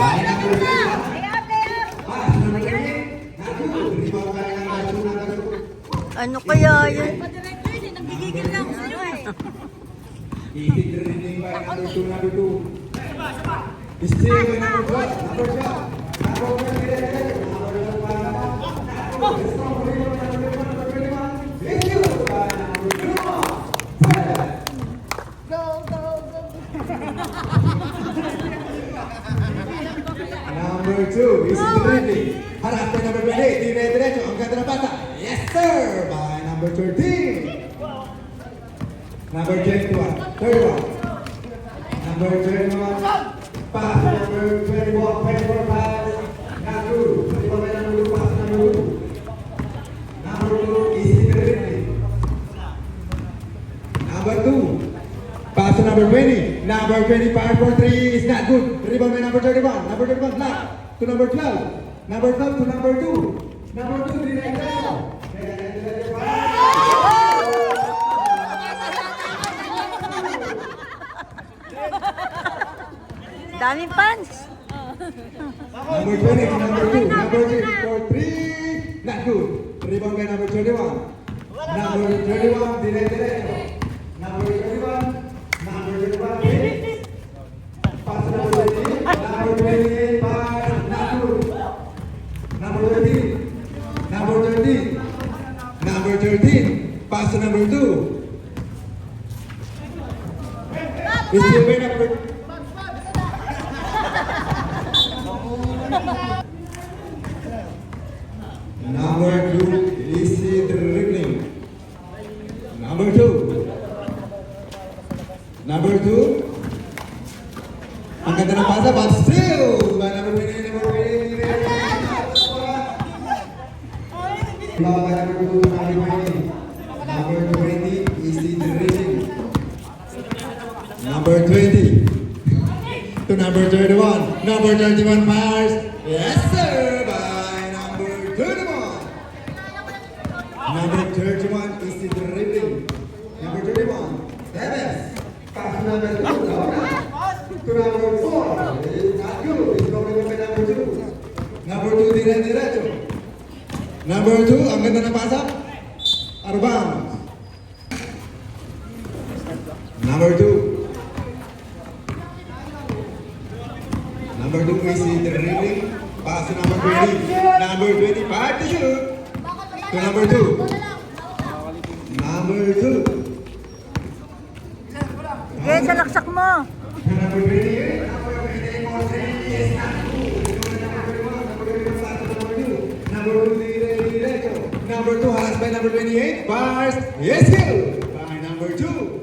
By number 3. Pass number 3. Not good. Rebound by number 2. Ano kaya yun? Nagigigil lang sa'yo eh. Easy dribbling by number 2. Still by number 12. Number 12. Number 21. Number 2 is dribbling. Harap by number 28. Dire-diretso. Ang ganda ng bata. Yes, sir! By number 13. Number 21. 31. Number 21. Pass number 21. 24 pass. Not good. 24 by number 2. Pass number 2. Number 2 is dribbling. Number 2. Pass to number 20. Number 20, power for 3 is not good. Rebound by number 31. Number 31, block to number 12. Number 12 to number 2. Number 2, direct down. Daming fans. Number 20 to number 2. Number 3 for 3. Not good. Rebound by number 31. Number 31, direct. Number 31. Number 31, pass to number 28. Number 28, pass, not good. Number 13. Number 13. Number 13, pass to number 2. Still by number. Number 2 is dribbling. Number 2. Number 2. Ang ganda ng pasa, but still by number 20, number 20. By number 2, number 20. Number 20 is dribbling. Number 20 to number 31. Number 31 fires. Yes, sir, by number 31. Number 31 is dribbling. Number 31. Davis. Pass to number 2. To number 4. It's not good. It's going by number 2. Number 2, dire-diretso. Number 2, ang ganda ng pasok. Arbang. Number 2. Number 2 is dribbling. Pass to number 20. Number 25 to shoot. To number 2. Number 2. Sige, salaksak mo. Number 28. Number 28 more 3 is not good. Number 2, diretso. Number 2 has by number 28. Bars. Yes, good. By number 2.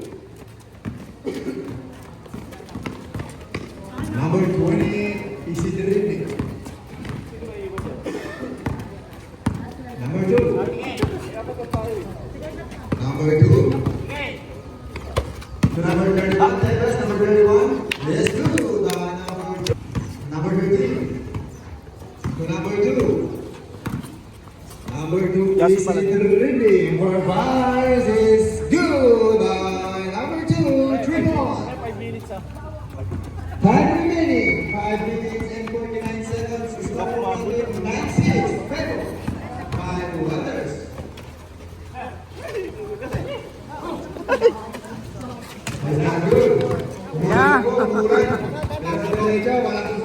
Number 28 is dribbling. Number 2. Number 2. To number 31, Davis, number 31. Yes, good. Number 13. To number 2. Number 2 is dribbling. For bars is good. Number 2, 3 points. 5 remaining. 5 minutes and 49 seconds. Score 9-6. Pedro. 5 others. It's not good. Yeah. Diretso, walang